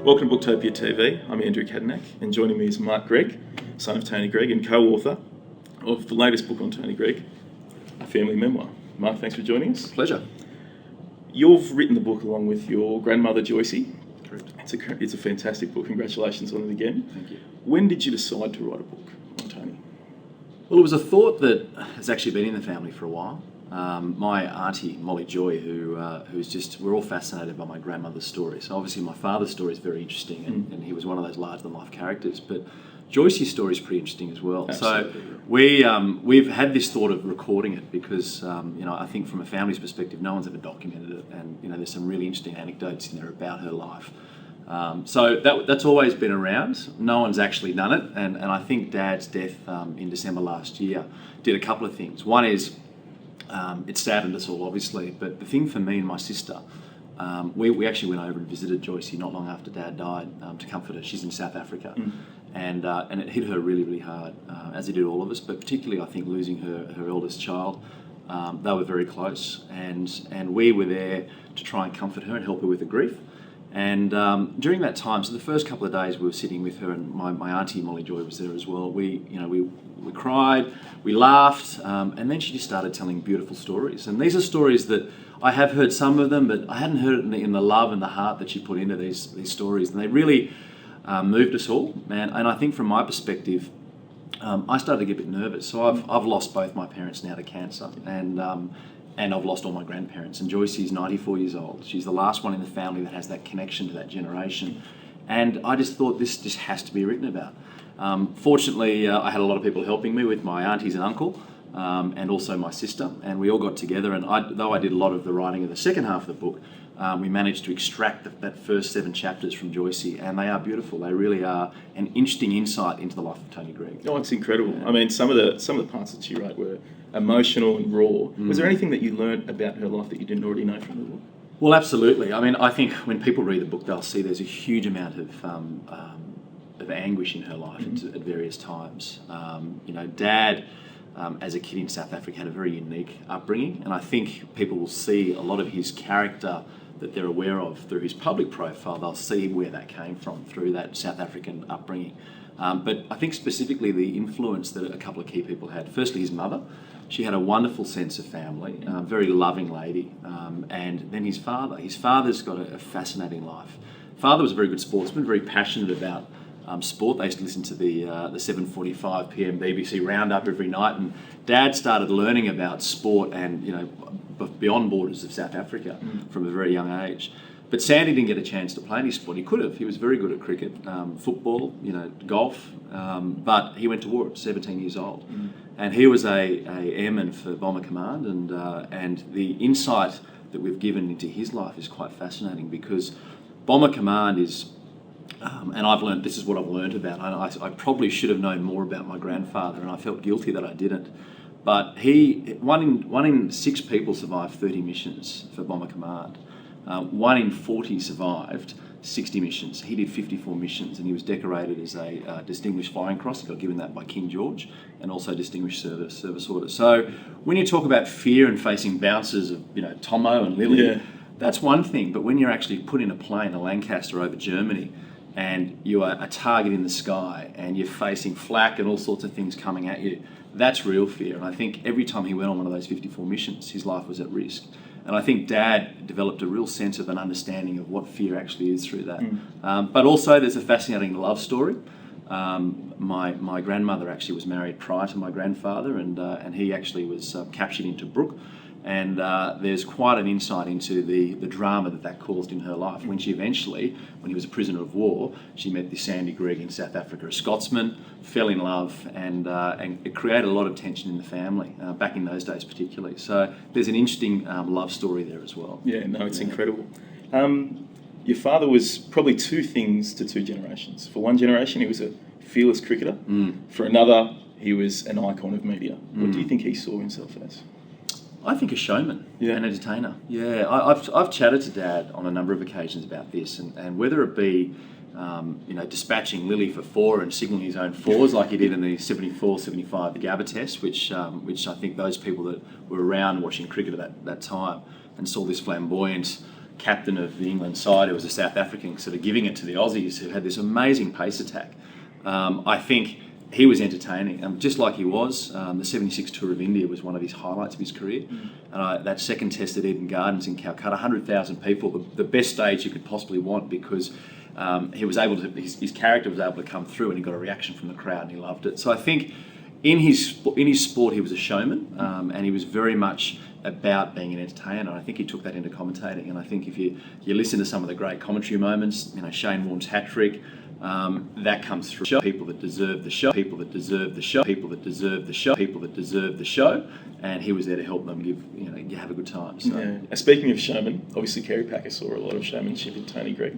Welcome to Booktopia TV. I'm Andrew Cattanach, and joining me is Mark Greig, son of Tony Greig and co-author of the latest book on Tony Greig, A Family Memoir. Mark, thanks for joining us. Pleasure. You've written the book along with your grandmother, Joycey. Correct. It's a fantastic book. Congratulations on it again. Thank you. When did you decide to write a book on Tony? Well, it was a thought that has actually been in the family for a while. My auntie, Molly Joy, we're all fascinated by my grandmother's story. So obviously my father's story is very interesting and he was one of those larger-than-life characters. But Joyce's story is pretty interesting as well. Absolutely. So we've had this thought of recording it because, I think from a family's perspective, no one's ever documented it. And, there's some really interesting anecdotes in there about her life. So that's always been around. No one's actually done it. And I think Dad's death in December last year did a couple of things. One is, it saddened us all, obviously, but the thing for me and my sister, we actually went over and visited Joycey not long after Dad died to comfort her. She's in South Africa, and it hit her really, really hard, as it did all of us, but particularly I think losing her eldest child. They were very close, and we were there to try and comfort her and help her with the grief. And during that time, so the first couple of days we were sitting with her, and my auntie Molly Joy was there as well. We cried, we laughed, and then she just started telling beautiful stories. And these are stories that I have heard some of them, but I hadn't heard it in the love and the heart that she put into these stories. And they really moved us all, man. And I think from my perspective, I started to get a bit nervous. So I've lost both my parents now to cancer, and I've lost all my grandparents. And Joycey's 94 years old. She's the last one in the family that has that connection to that generation. And I just thought this just has to be written about. Fortunately, I had a lot of people helping me with my aunties and uncle, and also my sister. And we all got together. And though I did a lot of the writing of the second half of the book, we managed to extract that first 7 chapters from Joycey. And they are beautiful. They really are an interesting insight into the life of Tony Greig. Oh, it's incredible. I mean, some of the parts that she wrote were emotional and raw. Was there anything that you learnt about her life that you didn't already know from the book? Well, absolutely. I mean, I think when people read the book, they'll see there's a huge amount of anguish in her life at various times. Dad, as a kid in South Africa, had a very unique upbringing, and I think people will see a lot of his character that they're aware of through his public profile. They'll see where that came from through that South African upbringing. But I think specifically the influence that a couple of key people had. Firstly, his mother. She had a wonderful sense of family, very loving lady. And then his father. His father's got a fascinating life. Father was a very good sportsman, very passionate about sport. They used to listen to the 7:45 p.m. BBC Roundup every night, and Dad started learning about sport and beyond borders of South Africa from a very young age. But Sandy didn't get a chance to play any sport. He could have. He was very good at cricket, football, golf, but he went to war at 17 years old, and he was a airman for Bomber Command, and the insight that we've given into his life is quite fascinating because Bomber Command is. And I've learned, this is what I've learned about. I probably should have known more about my grandfather, and I felt guilty that I didn't. But one in 6 people survived 30 missions for Bomber Command. 1 in 40 survived 60 missions. He did 54 missions, and he was decorated as a Distinguished Flying Cross. He got given that by King George, and also Distinguished Service Order. So when you talk about fear and facing bouncers of Tomo and Lily, that's one thing. But when you're actually put in a plane, a Lancaster over Germany, and you are a target in the sky and you're facing flak and all sorts of things coming at you, that's real fear. And I think every time he went on one of those 54 missions, his life was at risk. And I think Dad developed a real sense of an understanding of what fear actually is through that. But also there's a fascinating love story. My grandmother actually was married prior to my grandfather, and he actually was captured into Brooke. And there's quite an insight into the drama that caused in her life when she eventually, when he was a prisoner of war, she met this Andy Greig in South Africa, a Scotsman, fell in love, and it created a lot of tension in the family, back in those days particularly. So there's an interesting love story there as well. Yeah, no, it's incredible. Your father was probably 2 things to 2 generations. For one generation, he was a fearless cricketer. For another, he was an icon of media. What do you think he saw himself as? I think a showman, an entertainer. Yeah, I've chatted to Dad on a number of occasions about this, and whether it be, dispatching Lily for 4 and signalling his own 4s like he did in the 74-75 Gabba test, which I think those people that were around watching cricket at that time and saw this flamboyant captain of the England side, who was a South African, sort of giving it to the Aussies, who had this amazing pace attack. I think he was entertaining, just like he was. The 76 Tour of India was one of his highlights of his career. And that second test at Eden Gardens in Calcutta, 100,000 people, the best stage you could possibly want, because he was able to, his character was able to come through, and he got a reaction from the crowd, and he loved it. So I think in his sport he was a showman, and he was very much about being an entertainer. And I think he took that into commentating. And I think if you listen to some of the great commentary moments, Shane Warne's hat trick, that comes through. People that deserve the show, people that deserve the show, people that deserve the show, people that deserve the show, and he was there to help them have a good time. So. Yeah. Speaking of showmen, obviously Kerry Packer saw a lot of showmanship in Tony Greig,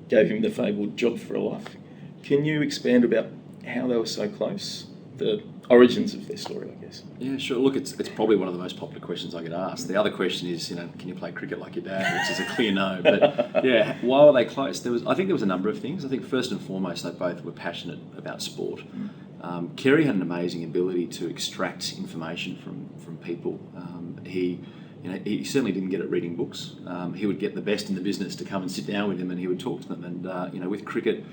gave him the fabled job for a life. Can you expand about how they were so close? The origins of their story, I guess. Yeah, sure. Look, it's probably one of the most popular questions I get asked. The other question is, can you play cricket like your dad, which is a clear no. But yeah, why were they close? I think there was a number of things. I think first and foremost, they both were passionate about sport. Kerry had an amazing ability to extract information from people. He certainly didn't get it reading books. He would get the best in the business to come and sit down with him, and he would talk to them. And with cricket,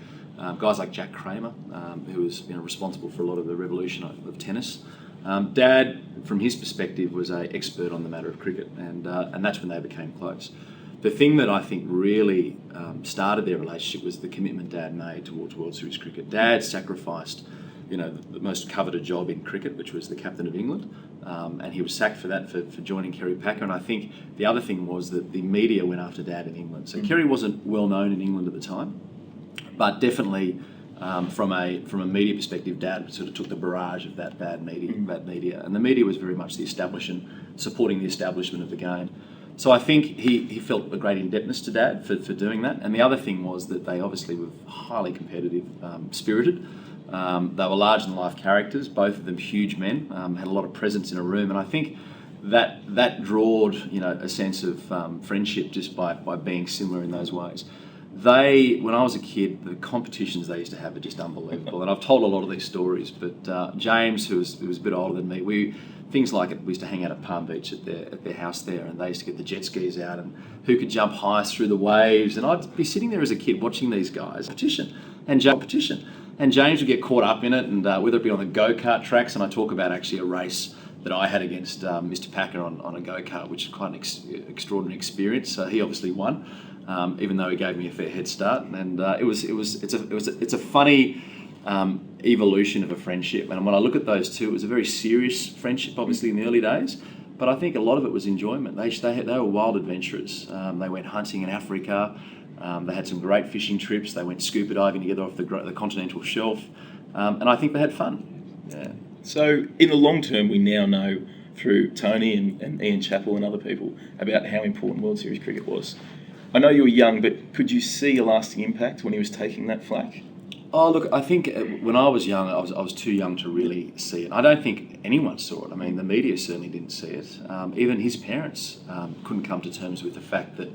guys like Jack Kramer, who was responsible for a lot of the revolution of tennis. Dad, from his perspective, was an expert on the matter of cricket, and that's when they became close. The thing that I think really started their relationship was the commitment Dad made towards World Series cricket. Dad sacrificed, the most coveted job in cricket, which was the captain of England, and he was sacked for that for joining Kerry Packer. And I think the other thing was that the media went after Dad in England. So Kerry wasn't well known in England at the time, but definitely from a media perspective, Dad sort of took the barrage of that bad media, and the media was very much the establishment, supporting the establishment of the game. So I think he felt a great indebtedness to Dad for doing that. And the other thing was that they obviously were highly competitive, spirited. They were large-than-life characters, both of them huge men, had a lot of presence in a room, and I think that drawed a sense of friendship just by being similar in those ways. When I was a kid, the competitions they used to have are just unbelievable, and I've told a lot of these stories. But James, who was a bit older than me, we used to hang out at Palm Beach at their house there, and they used to get the jet skis out, and who could jump highest through the waves. And I'd be sitting there as a kid watching these guys competition, and James would get caught up in it, and whether it be on the go-kart tracks, and I talk about actually a race that I had against Mr. Packer on a go-kart, which is quite an extraordinary experience. So he obviously won. Even though he gave me a fair head start, and it's a funny evolution of a friendship. And when I look at those two, it was a very serious friendship, obviously in the early days, but I think a lot of it was enjoyment. They were wild adventurers. They went hunting in Africa. They had some great fishing trips. They went scuba diving together off the continental shelf, and I think they had fun. Yeah. So in the long term, we now know through Tony and Ian Chappell and other people about how important World Series cricket was. I know you were young, but could you see a lasting impact when he was taking that flack? Oh, look, I think when I was young, I was too young to really see it. I don't think anyone saw it. I mean, the media certainly didn't see it. Even his parents couldn't come to terms with the fact that,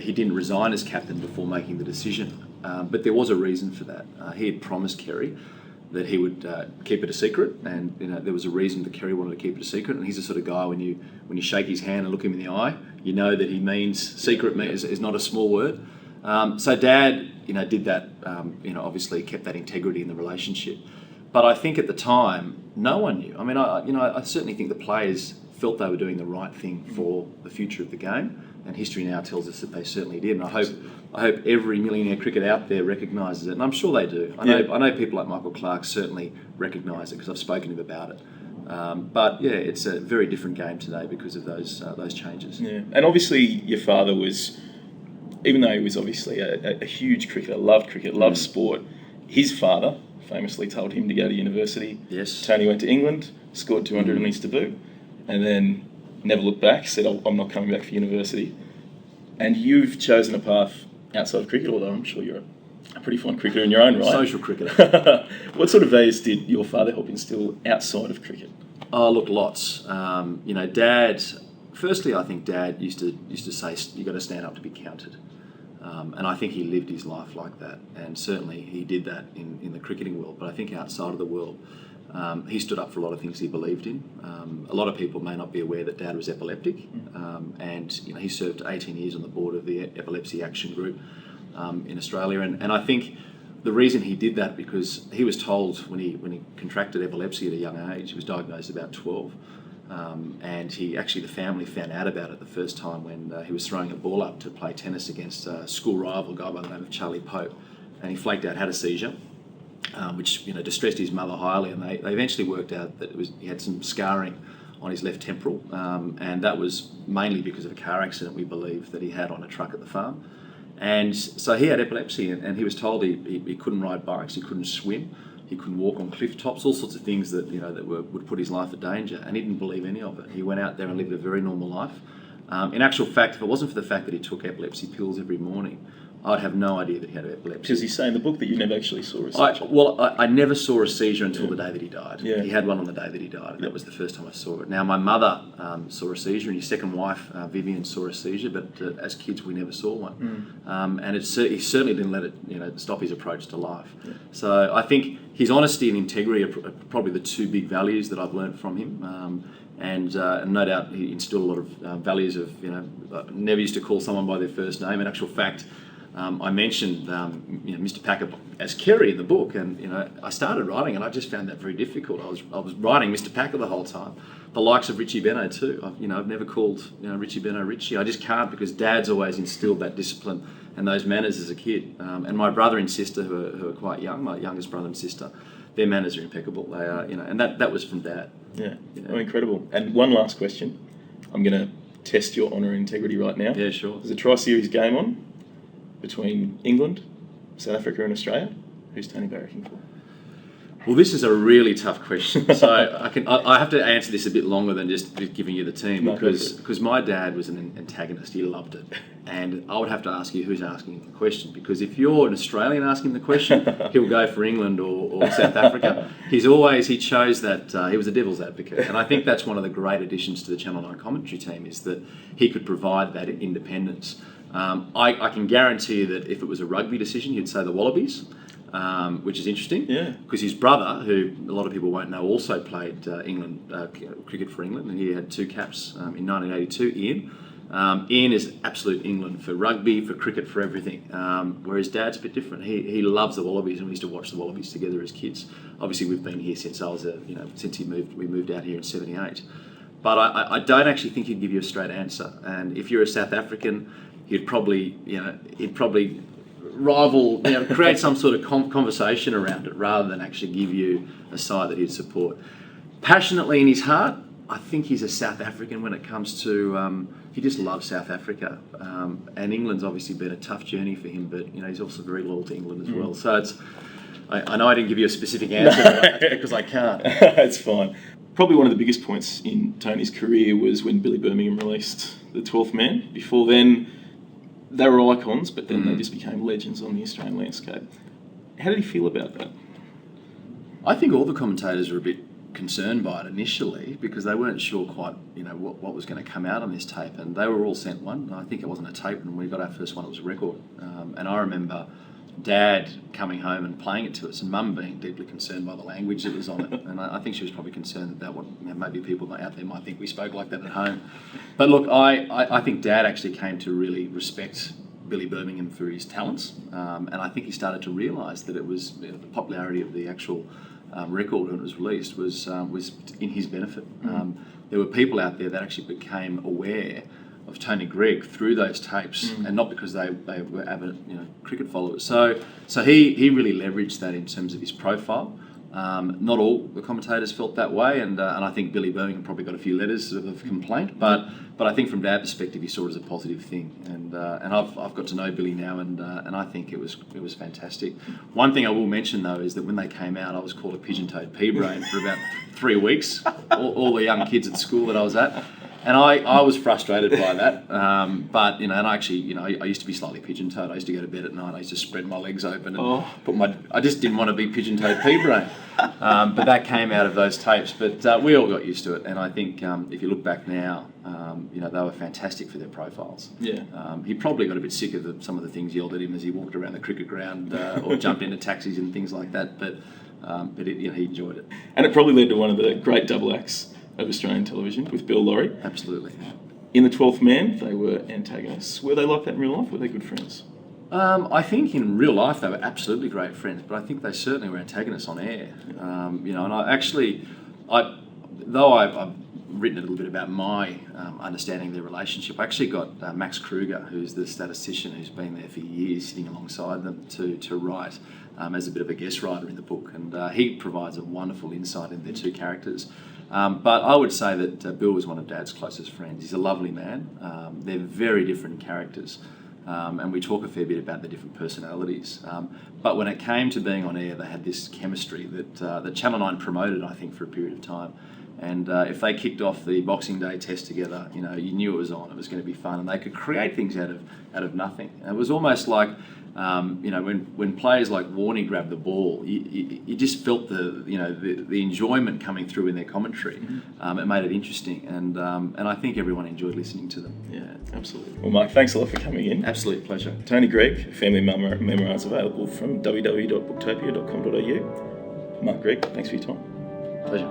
he didn't resign as captain before making the decision. But there was a reason for that. He had promised Kerry that he would keep it a secret, and there was a reason that Kerry wanted to keep it a secret. And he's the sort of guy when you shake his hand and look him in the eye, you know that he means secret is not a small word. So Dad, did that. Obviously kept that integrity in the relationship. But I think at the time, no one knew. I mean, I certainly think the players felt they were doing the right thing for the future of the game, and history now tells us that they certainly did. And I hope every millionaire cricketer out there recognises it, and I'm sure they do. I know people like Michael Clark certainly recognise it because I've spoken to him about it. But yeah, it's a very different game today because of those changes. Yeah, and obviously your father was, even though he was obviously a huge cricketer, loved cricket, loved sport, his father famously told him to go to university. Yes. Tony went to England, scored 200 in his debut, and then never looked back, said, I'm not coming back for university. And you've chosen a path outside of cricket, although I'm sure you're a pretty fine cricketer in your own right. Social cricketer. What sort of values did your father help instill outside of cricket? Oh, look, lots. Dad. Firstly, I think Dad used to say you got to stand up to be counted, and I think he lived his life like that. And certainly he did that in the cricketing world. But I think outside of the world, He stood up for a lot of things he believed in. A lot of people may not be aware that Dad was epileptic, and he served 18 years on the board of the Epilepsy Action Group in Australia. And I think the reason he did that, because he was told when he contracted epilepsy at a young age, he was diagnosed about 12, and the family found out about it the first time when he was throwing a ball up to play tennis against a school rival, a guy by the name of Charlie Pope, and he flaked out, had a seizure. Which distressed his mother highly, and they eventually worked out that he had some scarring on his left temporal, and that was mainly because of a car accident, we believe, that he had on a truck at the farm. And so he had epilepsy, and he was told he couldn't ride bikes, he couldn't swim, he couldn't walk on cliff tops, all sorts of things that would put his life at danger, and he didn't believe any of it. He went out there and lived a very normal life. In actual fact, if it wasn't for the fact that he took epilepsy pills every morning, I'd have no idea that he had epilepsy. Because you say in the book that you never actually saw a seizure. I never saw a seizure until the day that he died. Yeah. He had one on the day that he died, and that was the first time I saw it. Now, my mother saw a seizure, and his second wife, Vivian, saw a seizure, but as kids, we never saw one. And he certainly didn't let it stop his approach to life. Yeah. So I think his honesty and integrity are probably the two big values that I've learned from him. And no doubt he instilled a lot of values of, never used to call someone by their first name. In actual fact, I mentioned Mr. Packer as Kerry in the book, and I started writing, and I just found that very difficult. I was writing Mr. Packer the whole time, the likes of Richie Benno too. I've never called Richie Benno Richie. I just can't, because Dad's always instilled that discipline and those manners as a kid. And my brother and sister, who are quite young, my youngest brother and sister, their manners are impeccable. They are, and that was from Dad. Yeah, Oh, incredible. And one last question. I'm going to test your honour and integrity right now. Yeah, sure. There's a Tri-Series game on between England, South Africa and Australia. Who's Tony barracking for? Well, this is a really tough question. So I have to answer this a bit longer than just giving you the team, because my dad was an antagonist. He loved it. And I would have to ask you who's asking the question, because if you're an Australian asking the question, he'll go for England or South Africa. He chose that, he was a devil's advocate. And I think that's one of the great additions to the Channel 9 commentary team, is that he could provide that independence. I can guarantee you that if it was a rugby decision, he'd say the Wallabies, which is interesting. Yeah. Because his brother, who a lot of people won't know, also played cricket for England, and he had 2 caps in 1982, Ian. Ian is absolute England for rugby, for cricket, for everything. Whereas Dad's a bit different. He loves the Wallabies, and we used to watch the Wallabies together as kids. Obviously, we've been here since since we moved out here in '78. But I don't actually think he'd give you a straight answer. And if you're a South African, he'd probably rival, create some sort of conversation around it, rather than actually give you a side that he'd support. Passionately in his heart, I think he's a South African when it comes to, he just loves South Africa. And England's obviously been a tough journey for him, but he's also very loyal to England as well. So I know I didn't give you a specific answer, but that's because I can't. It's fine. Probably one of the biggest points in Tony's career was when Billy Birmingham released The 12th Man. Before then, they were icons, but then they just became legends on the Australian landscape. How did he feel about that? I think all the commentators were a bit concerned by it initially, because they weren't sure quite, what was going to come out on this tape, and they were all sent one. I think it wasn't a tape, and when we got our first one, it was a record. And I remember Dad coming home and playing it to us, and Mum being deeply concerned by the language that was on it. And I think she was probably concerned that what maybe people out there might think we spoke like that at home. But look, I think Dad actually came to really respect Billy Birmingham for his talents, and I think he started to realise that it was the popularity of the actual record when it was released was in his benefit. There were people out there that actually became aware of Tony Greig through those tapes, and not because they were avid cricket followers. So he really leveraged that in terms of his profile. Not all the commentators felt that way, and I think Billy Birmingham probably got a few letters of complaint, but I think from Dad's perspective, he saw it as a positive thing, and I've got to know Billy now, and I think it was fantastic. One thing I will mention though is that when they came out, I was called a pigeon-toed pea-brain for about 3 weeks. All the young kids at school that I was at. And I was frustrated by that, but and I actually I used to be slightly pigeon-toed. I used to go to bed at night. I used to spread my legs open and I just didn't want to be pigeon-toed pea-brain. But that came out of those tapes. But we all got used to it, and I think if you look back now, they were fantastic for their profiles. Yeah. He probably got a bit sick of some of the things yelled at him as he walked around the cricket ground or jumped into taxis and things like that. but he enjoyed it. And it probably led to one of the great double acts of Australian television with Bill Laurie. Absolutely. In The 12th Man, they were antagonists. Were they like that in real life? Were they good friends? I think in real life they were absolutely great friends, but I think they certainly were antagonists on air. And I've written a little bit about my understanding of their relationship. I actually got Max Kruger, who's the statistician who's been there for years, sitting alongside them to write as a bit of a guest writer in the book, and he provides a wonderful insight into their two characters. But I would say that Bill was one of Dad's closest friends. He's a lovely man. They're very different characters. And we talk a fair bit about the different personalities. But when it came to being on air, they had this chemistry that Channel 9 promoted, I think, for a period of time. And if they kicked off the Boxing Day test together, you knew it was on. It was going to be fun, and they could create things out of nothing. And it was almost like, when players like Warney grabbed the ball, you just felt the enjoyment coming through in their commentary. It made it interesting, and I think everyone enjoyed listening to them. Yeah, absolutely. Well, Mark, thanks a lot for coming in. Absolute pleasure. Tony Greig, Family Memoir is available from www.booktopia.com.au. Mark Greig, thanks for your time. Pleasure.